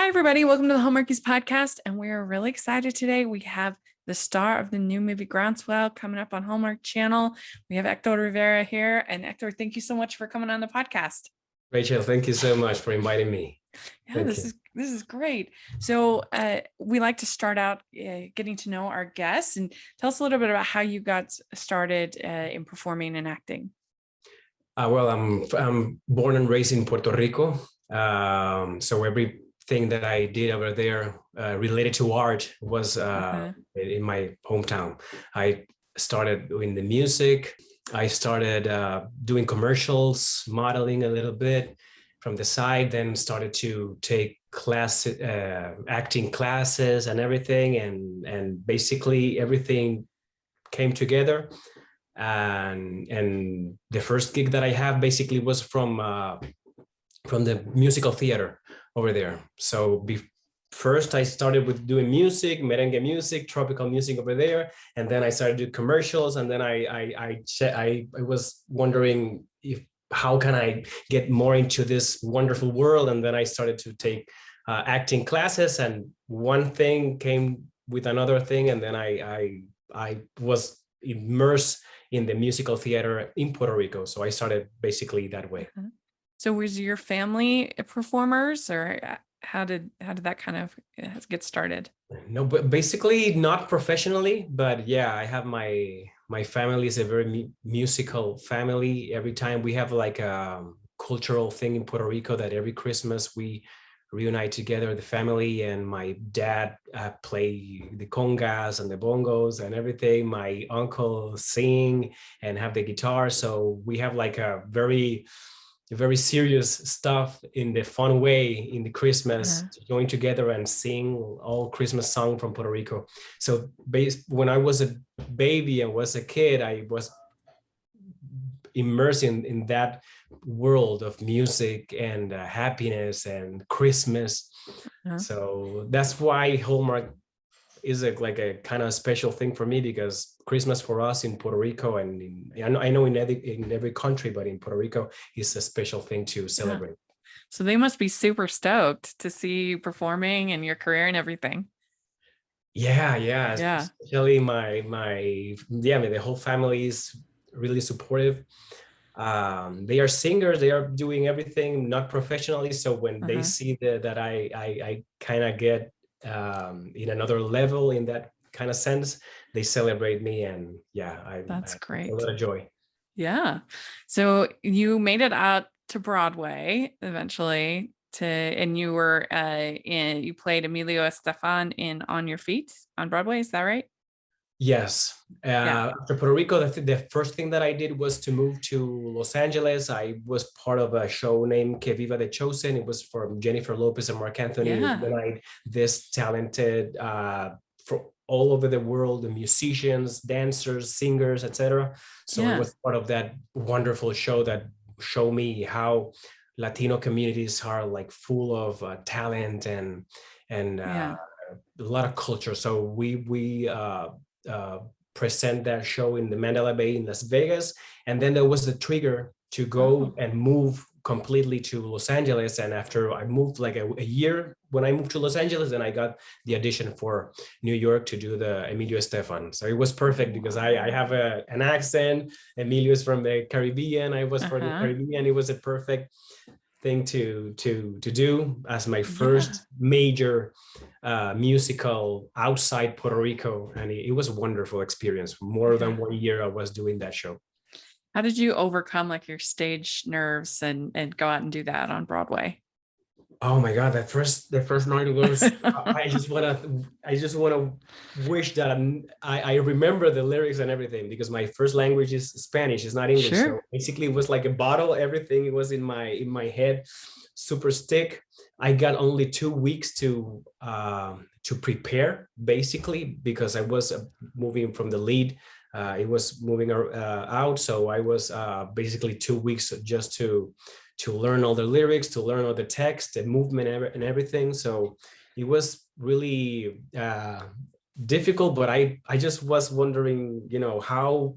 Hi, everybody. Welcome to the Hallmark Movies podcast. And we're really excited today. We have the star of the new movie Groundswell coming up on Hallmark Channel. We have Ektor Rivera here. And Ektor, thank you so much for coming on the podcast. Rachel, thank you so much for inviting me. Yeah, this is great. So we like to start out getting to know our guests and tell us a little bit about how you got started in performing and acting. Well, I'm born and raised in Puerto Rico. So everything that I did over there related to art was in my hometown. I started doing the music. I started doing commercials, modeling a little bit from the side, then started to take acting classes and everything. And basically everything came together. And the first gig that I have basically was from the musical theater over there. So first I started with doing music, merengue music, tropical music over there, and then I started doing commercials. And then I was wondering how can I get more into this wonderful world, and then I started to take acting classes, and one thing came with another thing, and then I was immersed in the musical theater in Puerto Rico. So I started basically that way. So was your family performers, or how did that kind of get started? No, but basically not professionally, but yeah, I have my family is a very musical family. Every time we have like a cultural thing in Puerto Rico that every Christmas we reunite together, the family, and my dad play the congas and the bongos and everything. My uncle sing and have the guitar. So we have like a very serious stuff in the fun way in the Christmas to join together and sing all Christmas song from Puerto Rico. So when I was a baby and was a kid, I was immersed in that world of music and happiness and Christmas. So that's why Hallmark is like a kind of special thing for me, because Christmas for us in Puerto Rico, and I know in every country, but in Puerto Rico is a special thing to celebrate. So they must be super stoked to see you performing and your career and everything. Yeah. Especially the whole family is really supportive. They are singers. They are doing everything not professionally. So when they see that I kind of get in another level in that kind of sense, they celebrate me, and that's great. A lot of joy. Yeah. So you made it out to Broadway eventually, and you were you played Emilio Estefan in On Your Feet on Broadway. Is that right? Yes. After Puerto Rico, the first thing that I did was to move to Los Angeles. I was part of a show named Que Viva the Chosen. It was from Jennifer Lopez and Mark Anthony. This talented from all over the world, the musicians, dancers, singers, etc. So it was part of that wonderful show that showed me how Latino communities are like full of talent and a lot of culture. So we present that show in the Mandela Bay in Las Vegas, and then there was the trigger to go and move completely to Los Angeles. And after I moved like a year, when I moved to Los Angeles, then I got the audition for New York to do the Emilio Estefan. So it was perfect because I have an accent. Emilio is from the Caribbean. I was from the Caribbean. It was a perfect thing to do as my first major musical outside Puerto Rico, and it was a wonderful experience. More than 1 year I was doing that show. How did you overcome like your stage nerves and go out and do that on Broadway? Oh my God, the first night was I just wanna wish that I remember the lyrics and everything, because my first language is Spanish, it's not English. So basically it was like a bottle, everything. It was in my head, super stick. I got only 2 weeks to prepare, basically, because I was moving from the lead. It was moving out, so I was basically 2 weeks just to learn all the lyrics, to learn all the text and movement and everything. So it was really difficult, but I just was wondering, how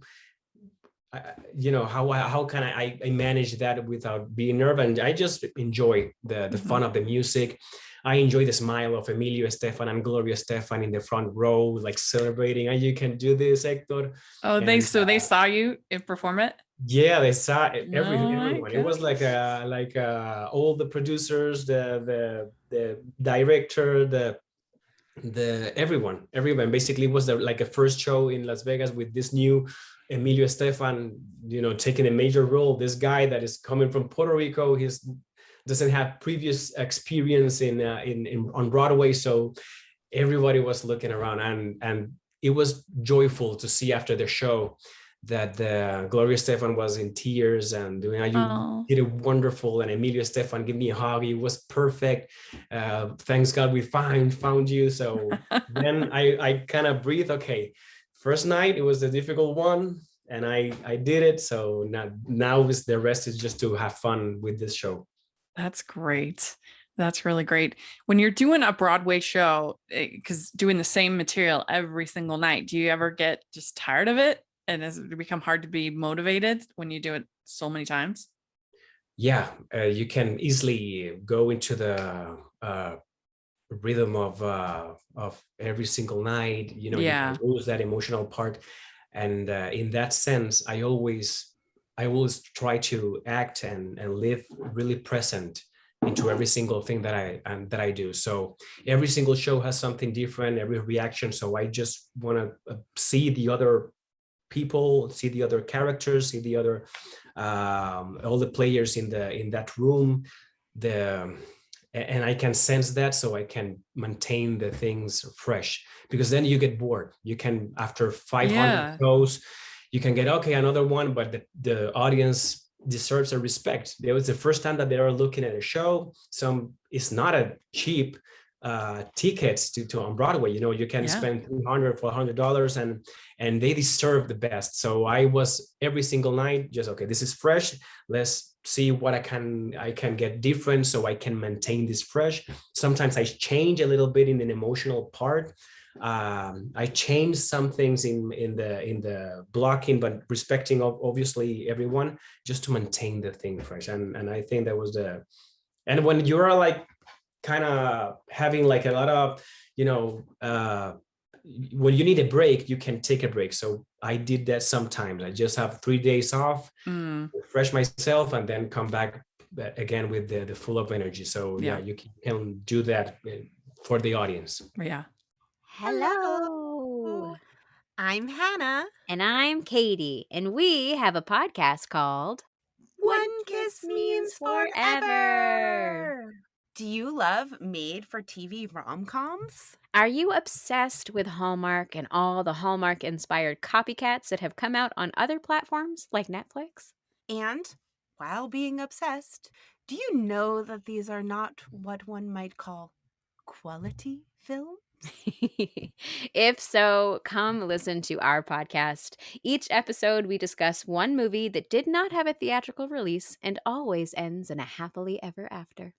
can I manage that without being nervous? And I just enjoy the fun of the music. I enjoy the smile of Emilio Estefan and Gloria Estefan in the front row, like celebrating. And you can do this, Hector. Oh, And they saw you perform it? yeah, they saw Oh my everyone. It was like gosh. all the producers, the director, the everyone basically was like a first show in Las Vegas with this new Emilio Estefan, taking a major role. This guy that is coming from Puerto Rico, he's doesn't have previous experience in on Broadway, so everybody was looking around, and it was joyful to see after the show that Gloria Estefan was in tears and you Oh. did it wonderful, and Emilio Estefan give me a hug. It was perfect. Thanks God we found you. So then I kind of breathe. Okay, first night it was a difficult one, and I did it. So now is the rest is just to have fun with this show. That's great. That's really great. When you're doing a Broadway show, because doing the same material every single night, do you ever get just tired of it? And does it become hard to be motivated when you do it so many times? Yeah, you can easily go into the rhythm of every single night. You Yeah. can lose that emotional part, and in that sense, I always try to act and live really present into every single thing that I do. So every single show has something different, every reaction. So I just want to see the other people, see the other characters, see the other all the players in that room, the and I can sense that, so I can maintain the things fresh, because then you get bored. You can, after 500 Yeah. shows, you can get, okay, another one, but the audience deserves a respect. It was the first time that they are looking at a show. It's not a cheap tickets to on Broadway. You can Yeah. spend $300 $400, and they deserve the best. So I was every single night just, okay, this is fresh. Let's see what I can get different, so I can maintain this fresh. Sometimes I change a little bit in an emotional part. I change some things in the blocking, but respecting obviously everyone, just to maintain the thing fresh. And I think that was and when you're like kind of having like a lot of, when you need a break, you can take a break. So I did that sometimes. I just have 3 days off, Mm, refresh myself, and then come back again with the full of energy. So yeah, yeah. you can do that for the audience. Yeah. Hello. I'm Hannah. And I'm Katie, and we have a podcast called One Kiss Means Forever. Do you love made-for-TV rom-coms? Are you obsessed with Hallmark and all the Hallmark-inspired copycats that have come out on other platforms like Netflix? And while being obsessed, do you know that these are not what one might call quality films? If so, come listen to our podcast. Each episode, we discuss one movie that did not have a theatrical release and always ends in a happily ever after.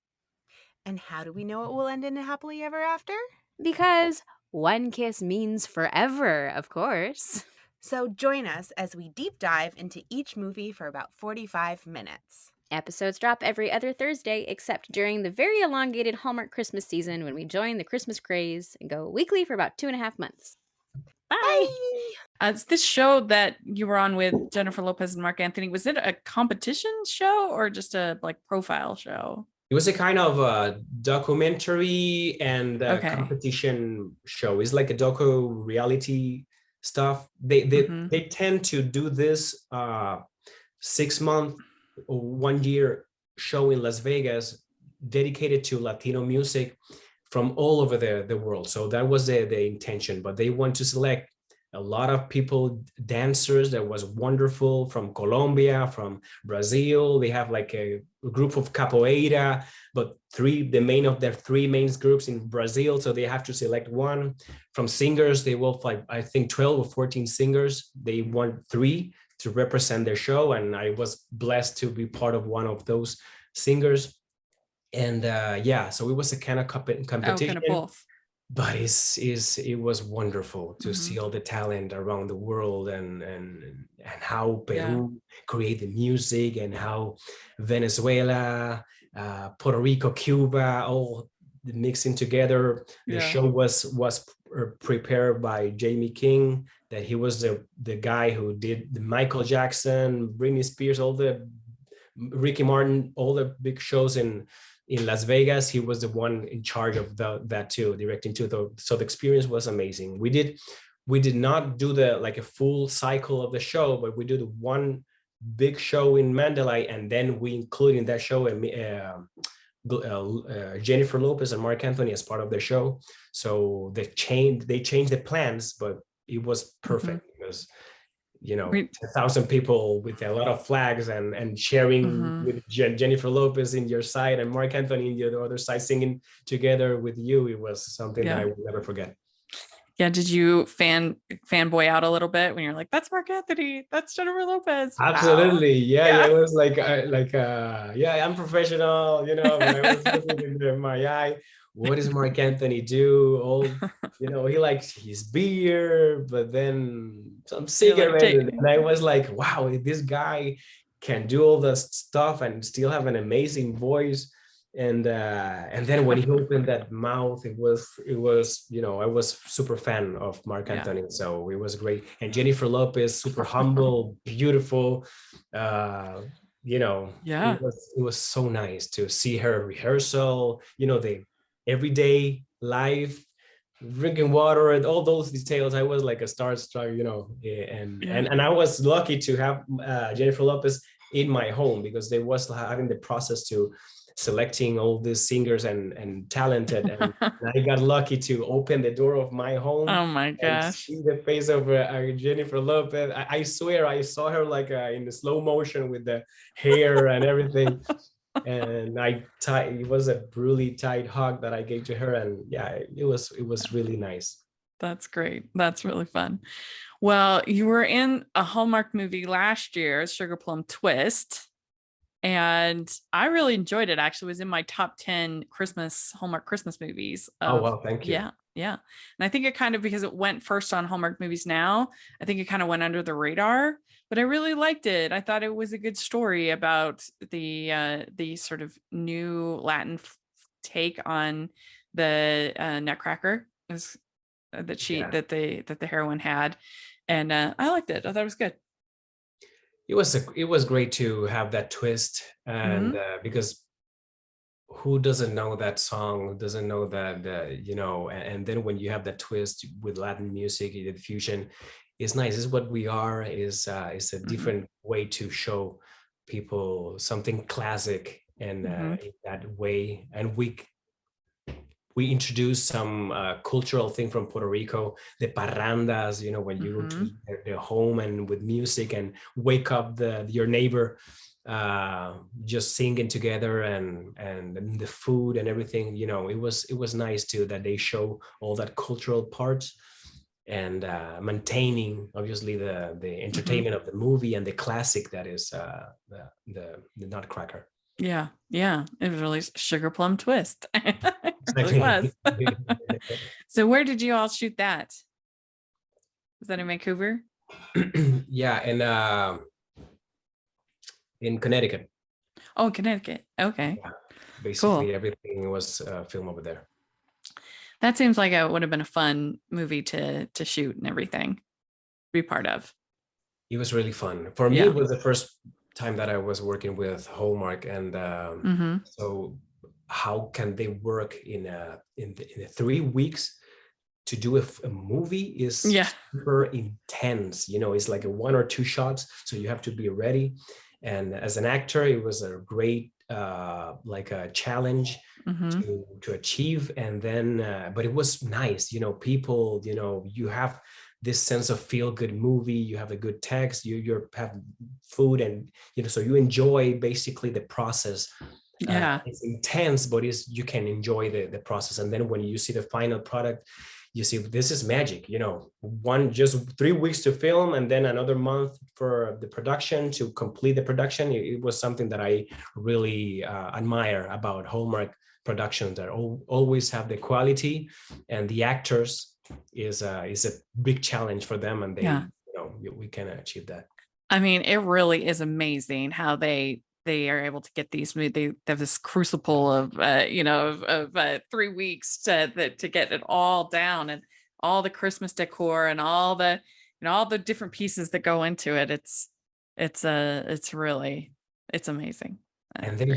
And how do we know it will end in a happily ever after? Because one kiss means forever, of course. So join us as we deep dive into each movie for about 45 minutes. Episodes drop every other Thursday, except during the very elongated Hallmark Christmas season when we join the Christmas craze and go weekly for about 2.5 months. Bye! It's this show that you were on with Jennifer Lopez and Mark Anthony. Was it a competition show or just a profile show? It was a kind of a documentary and Okay. competition show. It's like a docu reality stuff. They tend to do this 6 month or 1 year show in Las Vegas dedicated to Latino music from all over the world. So that was the intention, but they want to select a lot of people, dancers. That was wonderful, from Colombia, from Brazil. They have like a group of capoeira, but their three main groups in Brazil. So they have to select one. From singers, they will like, I think 12 or 14 singers. They want 3 to represent their show. And I was blessed to be part of one of those singers. And so it was a kind of competition. Oh, kind of both. But it was wonderful to see all the talent around the world, and how Peru create the music, and how Venezuela, Puerto Rico, Cuba, all mixing together. The show was prepared by Jamie King, that he was the guy who did the Michael Jackson, Britney Spears, all the Ricky Martin, all the big shows in Las Vegas. He was the one in charge of that too, directing too. So the experience was amazing. We did not do like a full cycle of the show, but we did one big show in Mandalay, and then we include in that show Jennifer Lopez and Mark Anthony as part of the show. So they changed the plans, but it was perfect because 1,000 people with a lot of flags and sharing with Jennifer Lopez in your side and Mark Anthony in the other side singing together with you. It was something that I will never forget. Yeah. Did you fanboy out a little bit when you're like, that's Mark Anthony, that's Jennifer Lopez? Absolutely. Wow. Yeah. It was like, I'm professional, when I was looking in my eye, what does Mark Anthony do? He likes his beer, but then some cigarettes. And I was like, wow, this guy can do all this stuff and still have an amazing voice. And then when he opened that mouth, it was I was super fan of Mark Anthony, so it was great. And Jennifer Lopez, super humble, beautiful. It was so nice to see her rehearsal. The everyday life, drinking water, and all those details. I was like a starstruck, and I was lucky to have Jennifer Lopez in my home, because they was having the process to selecting all these singers and talented, and I got lucky to open the door of my home. Oh my gosh! See the face of Jennifer Lopez. I swear I saw her like in the slow motion with the hair and everything. And it was a really tight hug that I gave to her, and it was really nice. That's great. That's really fun. Well, you were in a Hallmark movie last year, Sugar Plum Twist. And I really enjoyed it. Actually, it was in my top 10 Hallmark Christmas movies. Oh, wow. Thank you. Yeah. And I think it kind of, because it went first on Hallmark Movies Now, I think it kind of went under the radar, but I really liked it. I thought it was a good story about the sort of new Latin take on the Nutcracker that the heroine had. And I liked it. I thought it was good. It was great to have that twist, and because who doesn't know that song, doesn't know that and then when you have that twist with Latin music, the fusion is nice. It's what we are. Is a different way to show people something classic, and in that way, and we introduced some cultural thing from Puerto Rico, the parrandas, when you go to their home and with music and wake up your neighbor, just singing together, and the food and everything. It was nice too that they show all that cultural parts, and maintaining obviously the entertainment of the movie and the classic that is the Nutcracker. Yeah. It was really Sugar Plum Twist. It really was. So where did you all shoot that? Was that in Vancouver? Yeah, and in Connecticut. Oh, Connecticut. Okay. Yeah, basically cool. Everything was filmed over there. That seems like it would have been a fun movie to shoot and everything, be part of. It was really fun. For me, it was the first time that I was working with Hallmark, and so how can they work in 3 weeks to do a movie is super intense. It's like a 1 or 2 shots, so you have to be ready. And as an actor, it was a great like a challenge to achieve. And then but it was nice, people, you have this sense of feel-good movie, you have a good text, you have food, and so you enjoy basically the process. It's intense, but you can enjoy the process. And then when you see the final product, you see this is magic. Just 3 weeks to film, and then another month for the production to complete the production. It was something that I really admire about Hallmark productions, that always have the quality, and the actors is a big challenge for them, and they we can achieve that. I mean, it really is amazing how they they are able to get these. They have this crucible of 3 weeks to get it all down, and all the Christmas decor and all the all the different pieces that go into it. It's amazing. And then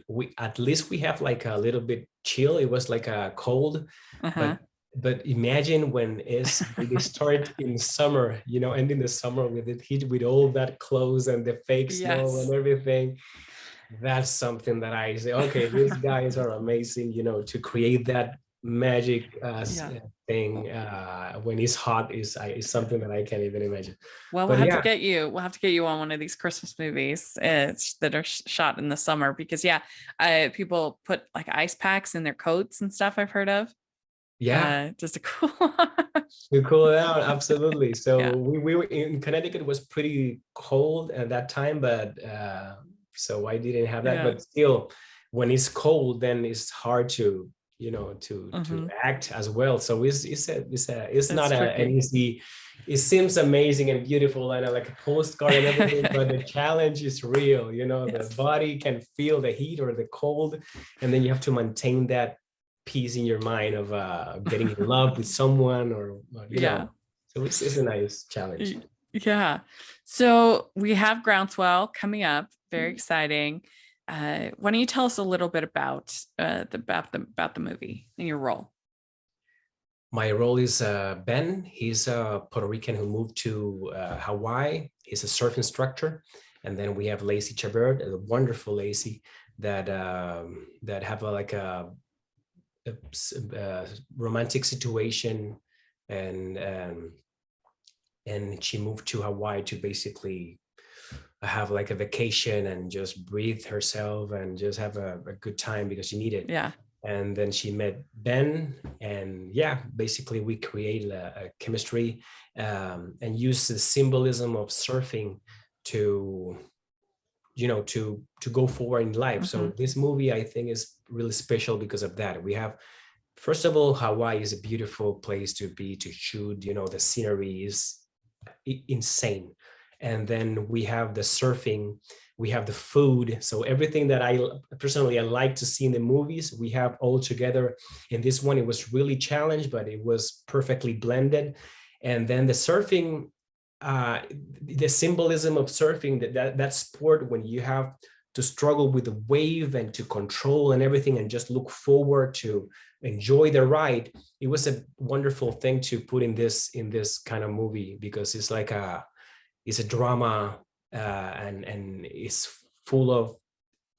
we at least we have like a little bit chill. It was like a cold, Uh-huh. but imagine when we start in summer, and in the summer with the heat, with all that clothes and the fake snow and everything. That's something that I say, okay, these guys are amazing, to create that magic thing when it's hot is something that I can't even imagine. Well, we'll have to get you. We'll have to get you on one of these Christmas movies that are shot in the summer, because people put like ice packs in their coats and stuff. I've heard of. Yeah, just to cool. To cool it out, absolutely. So we were in Connecticut. It was pretty cold at that time, but so I didn't have that. But still, when it's cold, then it's hard to to act as well. So it's not an easy. It seems amazing and beautiful and like a postcard and everything, but the challenge is real. The body can feel the heat or the cold, and then you have to maintain that peace in your mind of getting in love with someone, or So it's a nice challenge. Yeah. So we have Groundswell coming up. Very exciting. Why don't you tell us a little bit about the movie and your role? My role is Ben. He's a Puerto Rican who moved to Hawaii. He's a surf instructor. And then we have Lacey Chabert, a wonderful Lacey that have a romantic situation, and she moved to Hawaii to basically have like a vacation and just breathe herself and just have a good time because she needed. Yeah. And then she met Ben, and basically we created a chemistry and use the symbolism of surfing to go forward in life. So this movie, I think, is really special because of that. We have, first of all, Hawaii is a beautiful place to shoot. The scenery is insane. And then we have the surfing, we have the food. So everything that I like to see in the movies, we have all together. In this one, it was really challenged, but it was perfectly blended. And then the surfing, the symbolism of surfing, that sport when you have to struggle with the wave and to control and everything and just look forward to enjoy the ride. It was a wonderful thing to put in this kind of movie, because it's like it's a drama and it's full of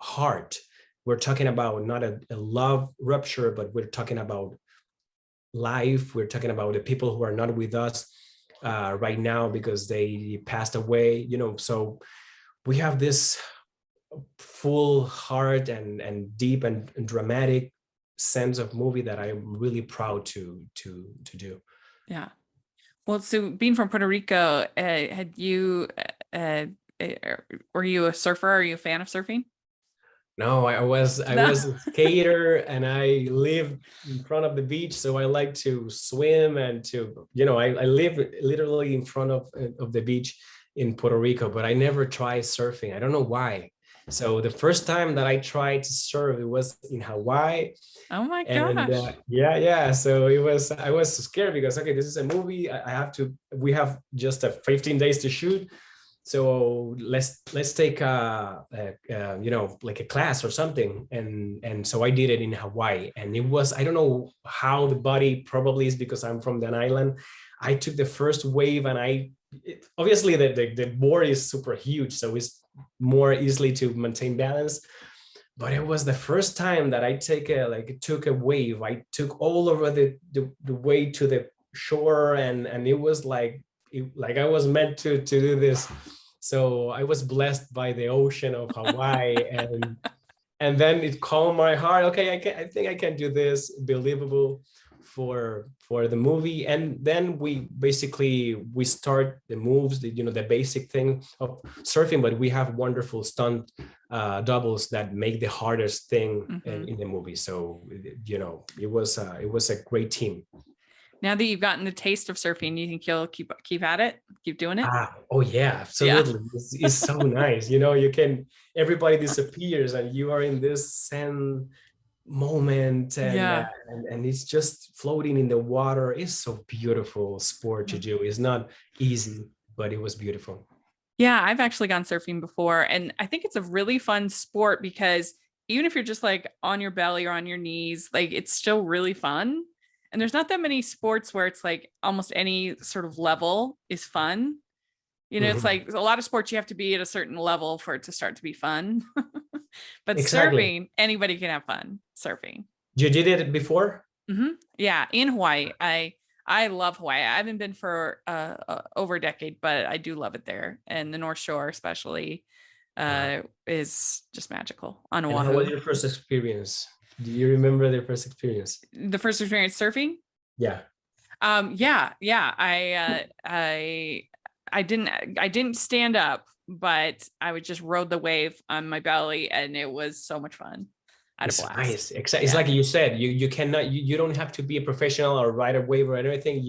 heart. We're talking about not a love rupture, but we're talking about life. We're talking about the people who are not with us right now because they passed away, so we have this full heart and deep and dramatic sense of movie that I'm really proud to do. Yeah. Well, so being from Puerto Rico, had you were you a surfer? Are you a fan of surfing? No, I was a skater, and I lived in front of the beach, so I like to swim and to I live literally in front of the beach in Puerto Rico, but I never tried surfing. I don't know why. So the first time that I tried to surf, it was in Hawaii. Oh my gosh. And so I was scared because, okay, this is a movie. We have just 15 days to shoot. So let's take like a class or something. And so I did it in Hawaii, and it was, I don't know how the body, probably is because I'm from that island. I took the first wave, and obviously the board is super huge, so it's more easily to maintain balance. But it was the first time that I took a wave. I took all over the way to the shore, and it was like I was meant to do this. So I was blessed by the ocean of Hawaii, and then it calmed my heart. Okay, I think I can do this. Believable for the movie. And then we start the moves, the basic thing of surfing, but we have wonderful stunt doubles that make the hardest thing in the movie. So it was a great team. Now that you've gotten the taste of surfing, you think you'll keep at it, keep doing it? Oh yeah, absolutely. It's so nice. Everybody disappears and you are in this zen moment, and it's just floating in the water. It's so beautiful sport to do. It's not easy, but it was beautiful. Yeah, I've actually gone surfing before, and I think it's a really fun sport because even if you're just like on your belly or on your knees, like it's still really fun. And there's not that many sports where it's like almost any sort of level is fun. It's like a lot of sports you have to be at a certain level for it to start to be fun. But Exactly. surfing, anybody can have fun surfing. You did it before? Yeah, in Hawaii. I love Hawaii. I haven't been for over a decade, but I do love it there. And the North Shore especially is just magical on Oahu. And how was your first experience? Do you remember the first experience? The first experience surfing? Yeah. I didn't stand up, but I would just rode the wave on my belly, and it was so much fun. It's nice. Exactly. It's like you said, you cannot, you don't have to be a professional or ride a wave or anything.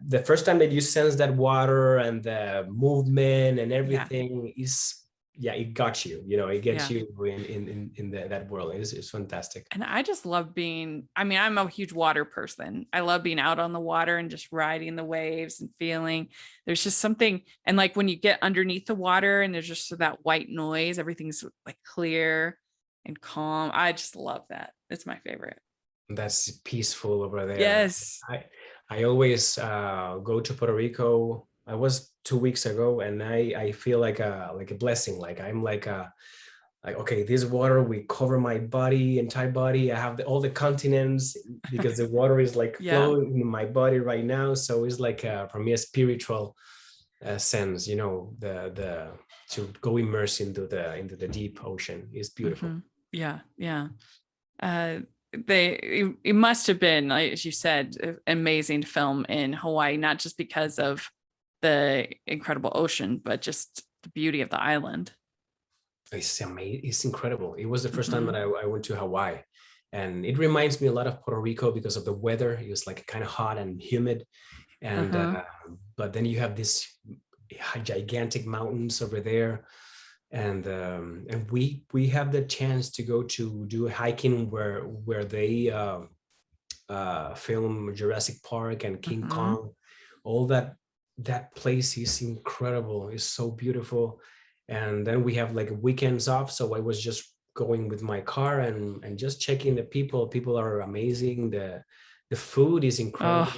The first time that you sense that water and the movement and everything it got you, it gets you in that world. It's fantastic. And I just love I'm a huge water person. I love being out on the water and just riding the waves and feeling there's just something. And like when you get underneath the water and there's just that white noise, everything's like clear and calm. I just love that. It's my favorite. That's peaceful over there. Yes. I always go to Puerto Rico. I was 2 weeks ago, and I feel like a blessing. Like I'm like okay, this water will cover my entire body. I have all the continents because the water is like flowing in my body right now. So it's like for me a spiritual sense. The to go immerse into the deep ocean is beautiful. Yeah. It must have been, as you said, an amazing film in Hawaii, not just because of the incredible ocean, but just the beauty of the island. It's amazing. It's incredible. It was the first time that I went to Hawaii, and it reminds me a lot of Puerto Rico because of the weather. It was like kind of hot and humid, and but then you have these gigantic mountains over there. And we have the chance to go to do hiking where they film Jurassic Park and King Kong. All that place is incredible. It's so beautiful. And then we have like weekends off, so I was just going with my car and just checking the people. People are amazing. The food is incredible.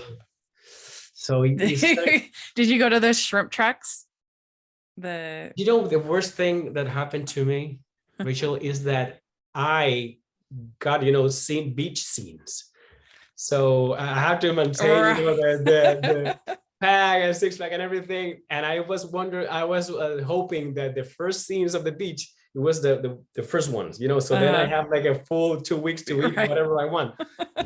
So did you go to those shrimp trucks? The worst thing that happened to me, Rachel, is that I got seen beach scenes, so I have to maintain the pack and six pack and everything. And I was hoping that the first scenes of the beach, it was the first ones, so then I have like a full 2 weeks to eat whatever I want.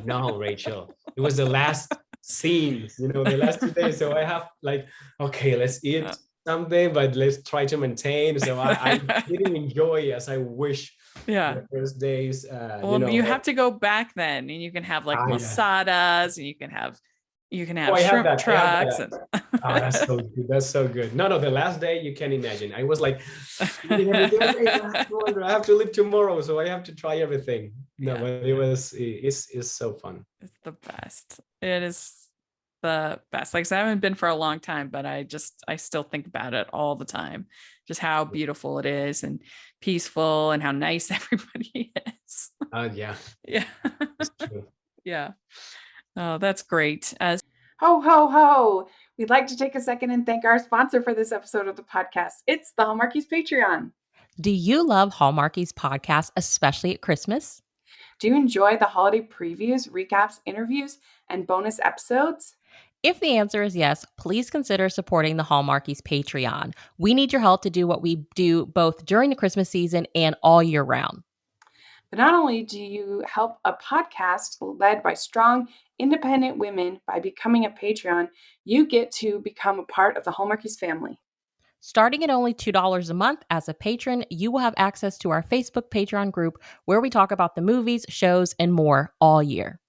No, Rachel, it was the last scenes, the last 2 days. So I have like, okay, let's eat something, but let's try to maintain. So I didn't enjoy as I wish the first days. You have to go back then, and you can have like masadas, and you can have shrimp trucks. That's so good. That's so good. No, the last day, you can imagine. I was like, I have to leave tomorrow, so I have to try everything. But it's so fun. It's the best. It is the best. Like I said, I haven't been for a long time, but I still think about it all the time. Just how beautiful it is and peaceful, and how nice everybody is. Yeah. That's true. Yeah. Oh, that's great. Ho, ho, ho. We'd like to take a second and thank our sponsor for this episode of the podcast. It's the Hallmarkies Patreon. Do you love Hallmarkies podcast, especially at Christmas? Do you enjoy the holiday previews, recaps, interviews, and bonus episodes? If the answer is yes, please consider supporting the Hallmarkies Patreon. We need your help to do what we do both during the Christmas season and all year round. But not only do you help a podcast led by strong, independent women by becoming a Patreon, you get to become a part of the Hallmarkies family. Starting at only $2 a month as a patron, you will have access to our Facebook Patreon group where we talk about the movies, shows, and more all year.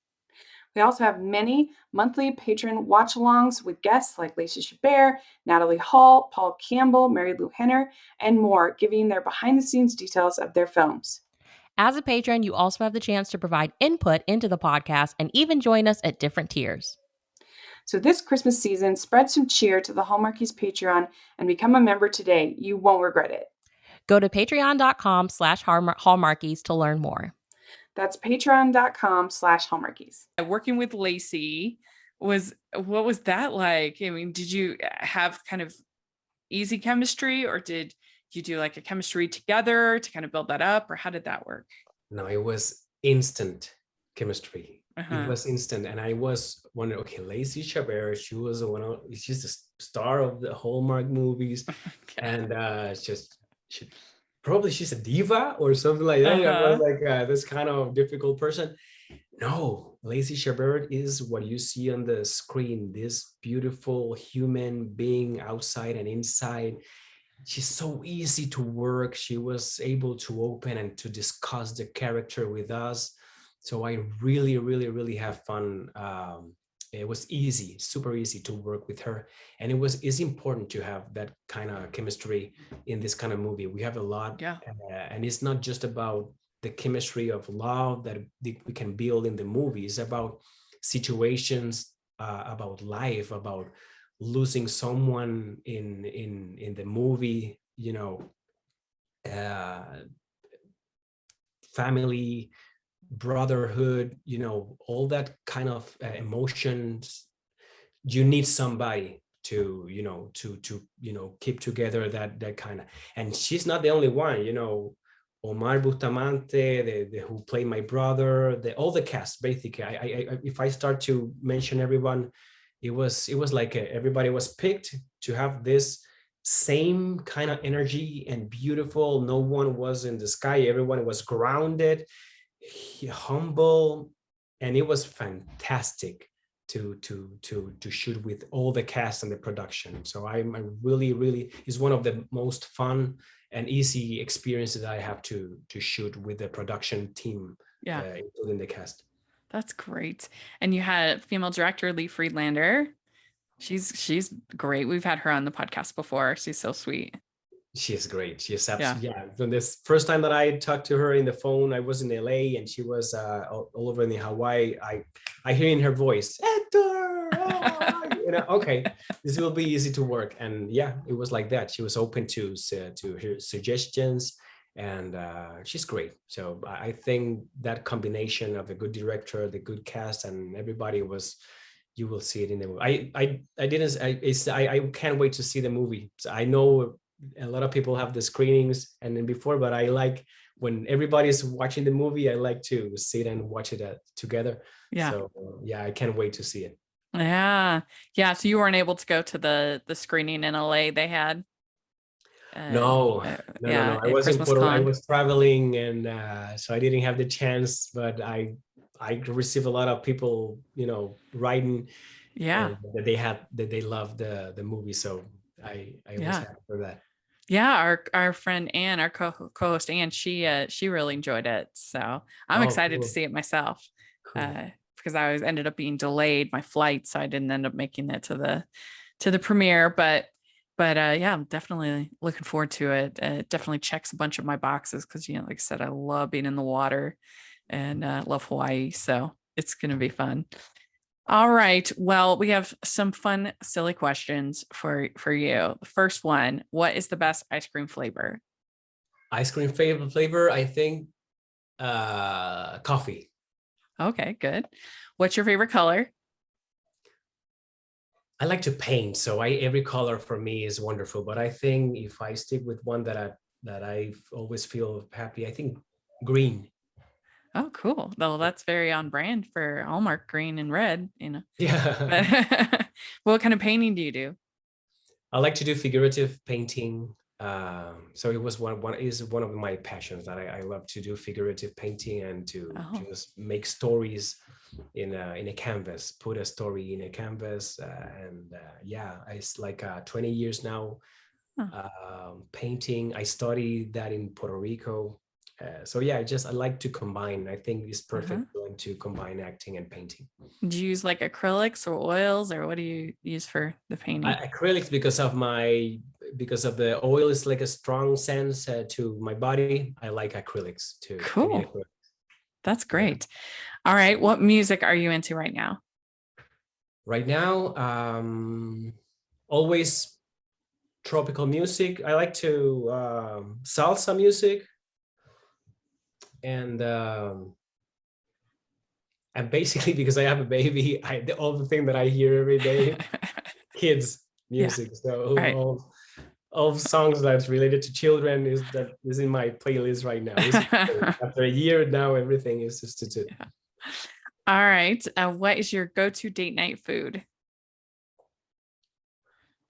We We also have many monthly patron watch-alongs with guests like Lacey Chabert, Natalie Hall, Paul Campbell, Mary Lou Henner, and more, giving their behind-the-scenes details of their films. As a patron, you also have the chance to provide input into the podcast and even join us at different tiers. So this Christmas season, spread some cheer to the Hallmarkies Patreon and become a member today. You won't regret it. Go to patreon.com/Hallmarkies to learn more. That's patreon.com/Hallmarkies. Working with Lacey what was that like? I mean, did you have kind of easy chemistry, or did you do like a chemistry together to kind of build that up, or how did that work? No, it was instant chemistry. Uh-huh. It was instant, and I was wondering, okay, Lacey Chabert, she's the star of the Hallmark movies, and she's a diva or something like that. I was like, this kind of difficult person. No, Lacey Chabert is what you see on the screen, this beautiful human being outside and inside. She's so easy to work. She was able to open and to discuss the character with us. So I really, really, really have fun. It was easy, super easy to work with her. And it's important to have that kind of chemistry in this kind of movie. We have a lot, and it's not just about the chemistry of love that we can build in the movie. It's about situations, about life, about losing someone in the movie, family, brotherhood, all that kind of emotions. You need somebody to keep together that kind of. And she's not the only one, Omar Bustamante, who played my brother, all the cast. Basically, I if I start to mention everyone, it was like everybody was picked to have this same kind of energy and beautiful. No one was in the sky. Everyone was grounded, humble, and it was fantastic to shoot with all the cast and the production. So I'm really it's one of the most fun and easy experiences I have to shoot with the production team, including the cast. That's great. And you had female director Lee Friedlander. She's great. We've had her on the podcast before. She's so sweet. She is great. She is absolutely, When this first time that I talked to her in the phone, I was in LA and she was all over in Hawaii. I hear in her voice, Ektor, okay, this will be easy to work. And it was like that. She was open to her suggestions, and she's great. So I think that combination of a good director, the good cast, and everybody you will see it in the movie. I can't wait to see the movie. So I know a lot of people have the screenings and then before, but I like when everybody's watching the movie, I like to sit and watch it together. So I can't wait to see it. So you weren't able to go to the screening in LA they had? No. I was in Puerto. I was traveling, and so I didn't have the chance, but I received a lot of people writing that they loved the movie, so I was happy for that. Our friend Anne, our co-host Anne, she really enjoyed it, so I'm excited to see it myself. Cool. Because I ended up being delayed my flight, so I didn't end up making it to the premiere, but I'm definitely looking forward to it. It definitely checks a bunch of my boxes because like I said, I love being in the water and love Hawaii, so it's gonna be fun. All right. Well, we have some fun, silly questions for you. The first one: what is the best ice cream flavor? Ice cream flavor, I think coffee. Okay, good. What's your favorite color? I like to paint, so every color for me is wonderful. But I think if I stick with one that I always feel happy, I think green. Oh, cool. Well, that's very on brand for Hallmark, green and red, Yeah. What kind of painting do you do? I like to do figurative painting. So it was one of my passions that I love to do figurative painting and to just make stories in a canvas, put a story in a canvas. It's like 20 years now painting. I studied that in Puerto Rico, So yeah, I like to combine. I think it's perfect Uh-huh. going to combine acting and painting. Do you use like acrylics or oils, or what do you use for the painting? Acrylics because of the oil is like a strong sense to my body. I like acrylics too. Cool. That's great. All right. What music are you into right now? Right now, always tropical music. I like to salsa music, and basically because I have a baby, all the thing that I hear every day, kids music. So Right. all songs that's related to children is in my playlist right now. After a year now, everything is substitute. Yeah. All right. What is your go-to date night food?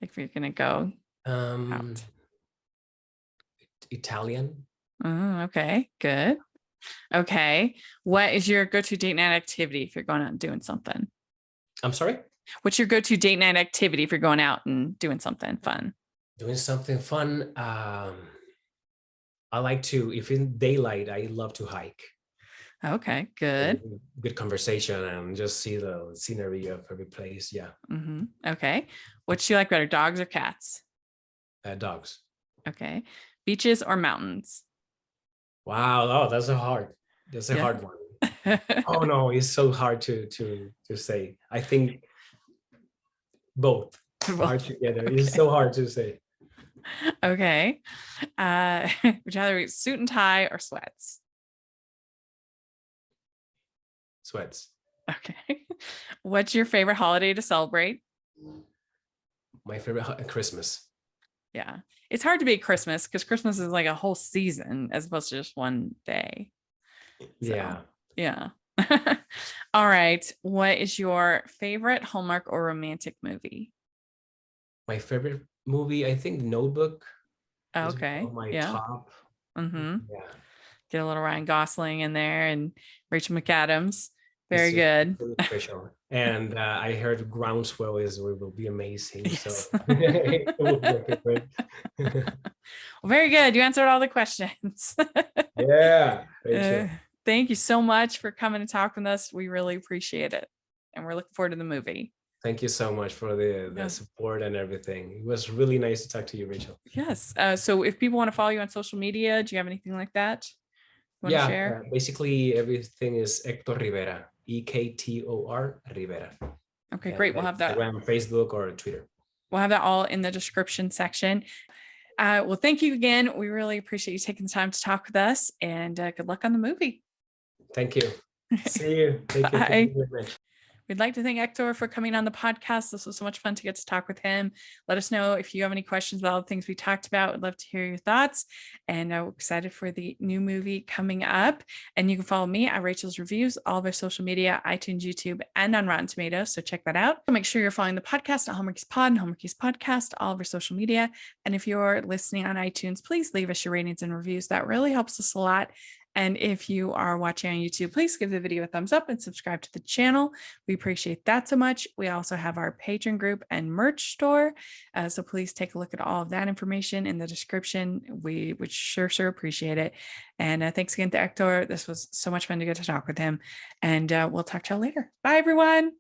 Like if you're gonna go out. Italian. Okay, good. Okay. What is your go-to date night activity if you're going out and doing something? I'm sorry? What's your go-to date night activity if you're going out and doing something fun? Doing something fun. I like to, if in daylight, I love to hike. Okay, good. Good conversation and just see the scenery of every place. Yeah. Okay. What do you like better, dogs or cats? Dogs. Okay. Beaches or mountains? Wow. Oh, that's a hard one. Oh no, it's so hard to say. I think both are together. Okay. It's so hard to say. Okay. Would you rather wear suit and tie or sweats? Sweats. Okay. What's your favorite holiday to celebrate? My favorite Christmas. Yeah. It's hard to be Christmas because Christmas is like a whole season as opposed to just one day. So, yeah. All right. What is your favorite Hallmark or romantic movie? My favorite movie, I think Notebook. Okay. On my Yeah. top. Yeah. Get a little Ryan Gosling in there and Rachel McAdams. Very good. Really special. And I heard Groundswell will be amazing. Yes. So it will work great. Well, very good. You answered all the questions. Yeah. Thank you so much for coming to talk with us. We really appreciate it. And we're looking forward to the movie. Thank you so much for the support and everything. It was really nice to talk to you, Rachel. Yes. So if people want to follow you on social media, do you have anything like that you want to share? Basically everything is Ektor Rivera, Ektor Rivera. Okay, great. We'll have that on Facebook or Twitter. We'll have that all in the description section. Well, thank you again. We really appreciate you taking the time to talk with us, and good luck on the movie. Thank you. See you. Thank you. Thank you very much. We'd like to thank Ektor for coming on the podcast. This was so much fun to get to talk with him. Let us know if you have any questions about all the things we talked about. We'd love to hear your thoughts. And we're excited for the new movie coming up. And you can follow me at Rachel's Reviews, all of our social media, iTunes, YouTube, and on Rotten Tomatoes. So check that out. Make sure you're following the podcast at Hallmarkies Pod and Hallmarkies Podcast, all of our social media. And if you're listening on iTunes, please leave us your ratings and reviews. That really helps us a lot. And if you are watching on YouTube, please give the video a thumbs up and subscribe to the channel. We appreciate that so much. We also have our Patreon group and merch store. So please take a look at all of that information in the description. We would sure appreciate it. And thanks again to Ektor. This was so much fun to get to talk with him. And we'll talk to y'all later. Bye, everyone.